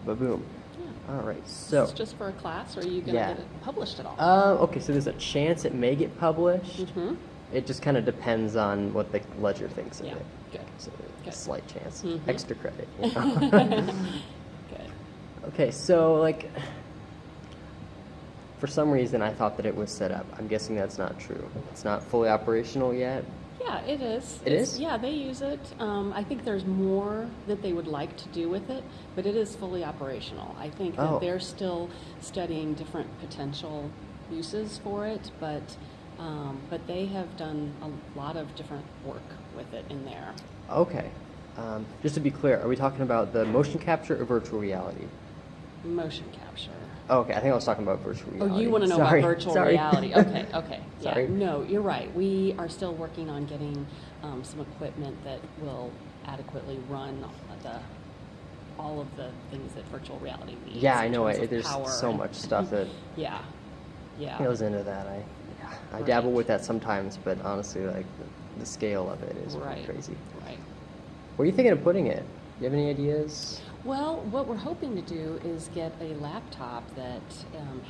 Ba-boom. Yeah. All right, Is so this just for a class, or are you going to yeah. get it published at all? Okay, so there's a chance it may get published. Mm-hmm. It just kind of depends on what the ledger thinks of Yeah, it. good. So a Good. slight chance. Mhm. Extra credit. You know? Good. Okay, so like for some reason I thought that it was set up. I'm guessing that's not true. It's not fully operational yet. Yeah, it is. It is? Yeah, they use it. I think there's more that they would like to do with it, but it is fully operational. I think that Oh. they're still studying different potential uses for it, but they have done a lot of different work with it in there. Okay. Just to be clear, are we talking about the motion capture or virtual reality? Motion capture. Oh, okay, I think I was talking about virtual reality. Oh, you want to know Sorry. about virtual Sorry. reality? Okay, okay. Sorry. Yeah, no, you're right. We are still working on getting some equipment that will adequately run all of the things that virtual reality needs. Yeah, I in know. terms of There's power so and- much stuff that Yeah, yeah. goes into that. I Right. dabble with that sometimes, but honestly, like the scale of it is pretty Right. crazy. Right. Where are you thinking of putting it? Do you have any ideas? Well, what we're hoping to do is get a laptop that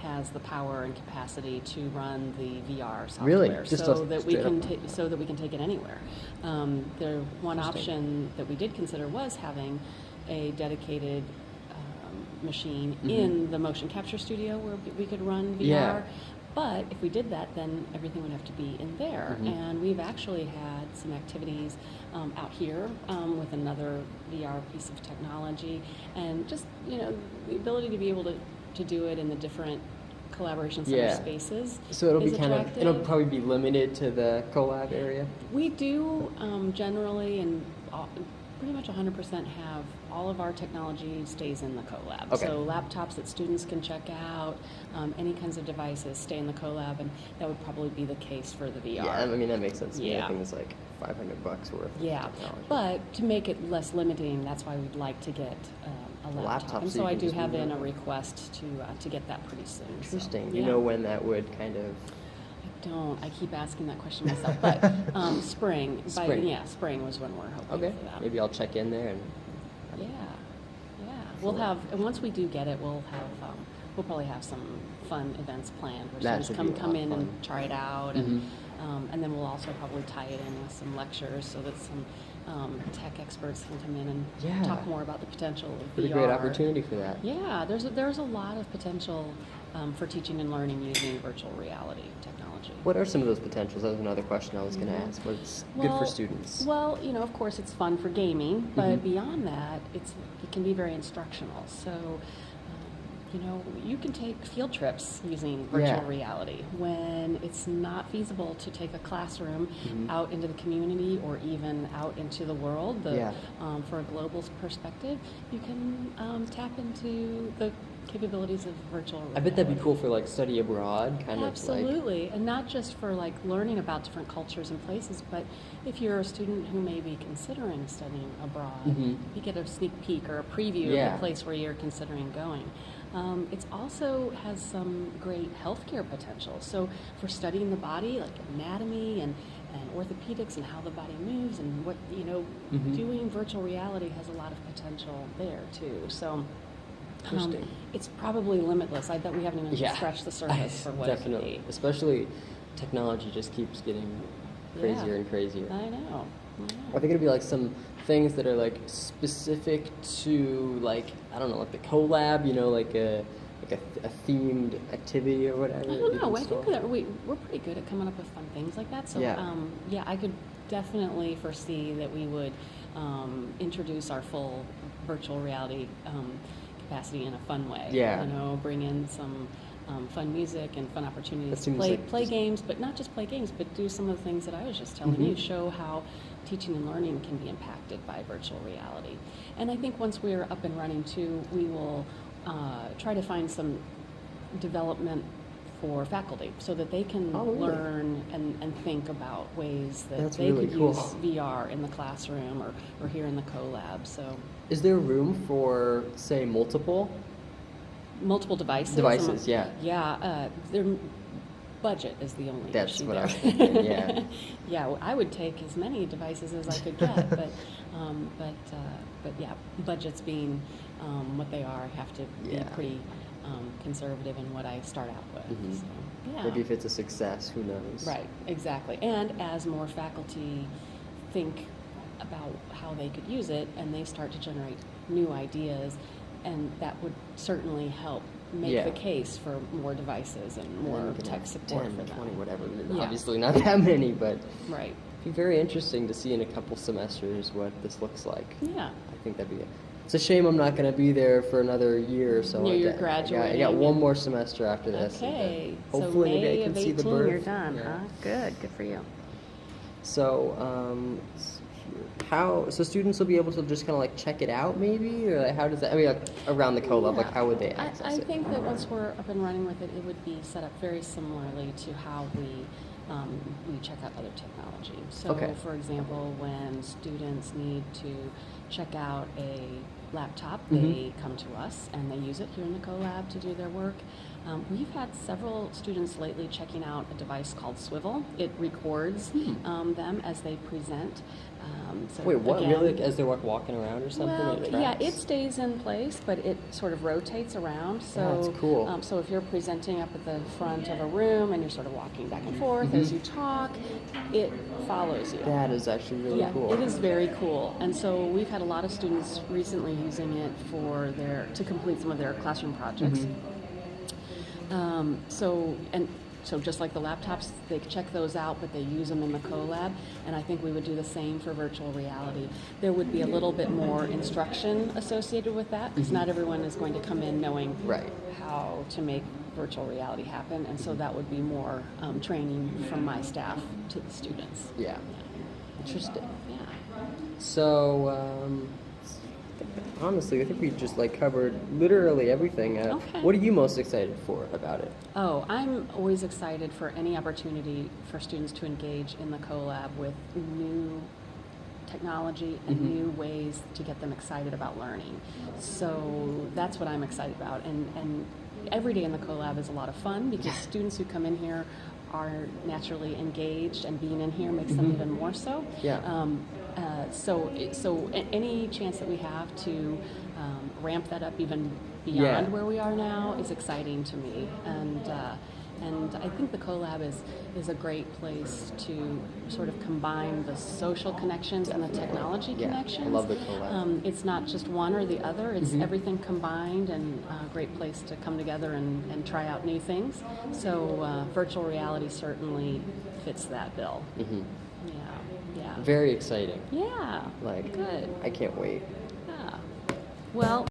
has the power and capacity to run the VR software, Really? Just so a that we straight can up- so that we can take it anywhere. The one Interesting. option that we did consider was having a dedicated machine Mhm. in the motion capture studio where we could run VR. Yeah. But if we did that, then everything would have to be in there. Mhm. And we've actually had some activities out here with another VR piece of technology, and just the ability to be able to do it in the different collaboration center Yeah. spaces. So it'll is be kind of, attractive. it'll probably be limited to the collab area. We do generally, and pretty much 100% have all of our technology stays in the collab. Okay. So laptops that students can check out, any kinds of devices stay in the collab, and that would probably be the case for the VR. Yeah, I mean that makes sense. to me. I Yeah. think it's like $500 worth. Yeah, of technology. but to make it less limiting, that's why we'd like to get a laptop. laptop, And so so you I can do just have move in it. a request to get that pretty soon. so, Interesting. Do yeah. you know when that would kind of? I don't. I keep asking that question myself, but spring. Spring. Spring was when we're hoping Okay. for that. Maybe I'll check in there and. Yeah, yeah. We'll have, and once we do get it, we'll probably have some fun events planned where That students should come be a lot of in fun. and try it out, Mhm. and then we'll also probably tie it in with some lectures so that some tech experts can come in and Yeah. talk more about the potential of Pretty VR. great opportunity for that. Yeah, there's a lot of potential for teaching and learning using virtual reality technology. What are some of those potentials? That was another question I was going to Mhm. ask. What's good for students? Well, of course, it's fun for gaming, but Mhm. beyond that, it can be very instructional. So, you can take field trips using virtual Yeah. reality when it's not feasible to take a classroom Mhm. out into the community or even out into the world. Yeah. For a global perspective, you can tap into the capabilities of virtual reality. I bet that'd be cool for like study abroad, kind of like. Absolutely, and not just for like learning about different cultures and places, but if you're a student who may be considering studying abroad, Mhm. you get a sneak peek or a preview of Yeah. the place where you're considering going. It also has some great healthcare potential. So for studying the body, like anatomy and orthopedics and how the body moves and what, Mhm. doing virtual reality has a lot of potential there too. So Interesting. it's probably limitless. I bet we haven't even Yeah. scratched the surface for what it could Definitely. be. Especially technology just keeps getting crazier Yeah. and crazier. I know. Are there going to be like some things that are like specific to like I don't know like the collab, like a themed activity or whatever? I that don't you know. can I think store? that we're pretty good at coming up with fun things like that. So Yeah. I could definitely foresee that we would introduce our full virtual reality capacity in a fun way. Yeah. Bring in some fun music and fun opportunities That to seems play like play just- games, but not just play games, but do some of the things that I was just telling Mhm. you. Show how teaching and learning can be impacted by virtual reality. And I think once we're up and running too, we will try to find some development for faculty so that they can Oh, really? learn and think about ways that That's they really could cool. use VR in the classroom or here in the collab. So Is there room for say multiple multiple devices. devices? Yeah. Yeah, there budget is the only That's issue what I there. was thinking, yeah. Yeah, well, I would take as many devices as I could get, but yeah, budgets being what they are, I have to be Yeah. pretty conservative in what I start out with. Mhm. So, yeah. Maybe if it's a success, who knows? Right, exactly. And as more faculty think about how they could use it and they start to generate new ideas, and that would certainly help make Yeah. the case for more devices and And then more you can tech have support 10, for them. 20, whatever. Yeah. Obviously not that many, but Right. it'd be very interesting to see in a couple semesters what this looks like. Yeah. I think that'd be It's a shame I'm not going to be there for another year or so. Yeah, I you're got- I graduating got one and- more semester after this. and then Okay. Hopefully so maybe May I can of see 18, the birth. you're done, Yeah. huh? Good for you. So, let's see here. So students will be able to just kind of like check it out, maybe, or like how does that? I mean, like around the CoLab, like Yeah. how would they access I it? think that once we're up and running with it, it would be set up very similarly to how we check out other technology. So, Okay. for example, when students need to check out a laptop, Mhm. they come to us and they use it here in the CoLab to do their work. We've had several students lately checking out a device called Swivel. It records them as they present. So Wait, what? again, Really? Like, as they're walking around or something? well, it yeah, tracks? it stays in place, but it sort of rotates around. So That's cool. So if you're presenting up at the front of a room and you're sort of walking back and forth as you talk, it follows you. That is actually really Yeah, cool. it is very cool. And so we've had a lot of students recently using it to complete some of their classroom projects. So just like the laptops, they check those out, but they use them in the CoLab. And I think we would do the same for virtual reality. There would be a little bit more instruction associated with that, because not everyone is going to come in knowing Right. how to make virtual reality happen. And so that would be more training from my staff to the students. Yeah. Interesting. Yeah. So, honestly, I think we just like covered literally everything. Okay. What are you most excited for about it? Oh, I'm always excited for any opportunity for students to engage in the CoLab with new technology and new ways to get them excited about learning. So that's what I'm excited about. And every day in the CoLab is a lot of fun because students who come in here are naturally engaged, and being in here makes them even more so. Yeah. So any chance that we have to ramp that up even beyond Yeah. where we are now is exciting to me, and I think the CoLab is a great place to sort of combine the social connections and the technology Yeah, I connections. love the CoLab. It's not just one or the other; it's everything combined, and a great place to come together and try out new things. So virtual reality certainly fits that bill. Yeah. Very exciting. Yeah. Like, Good. I can't wait. Yeah. Well.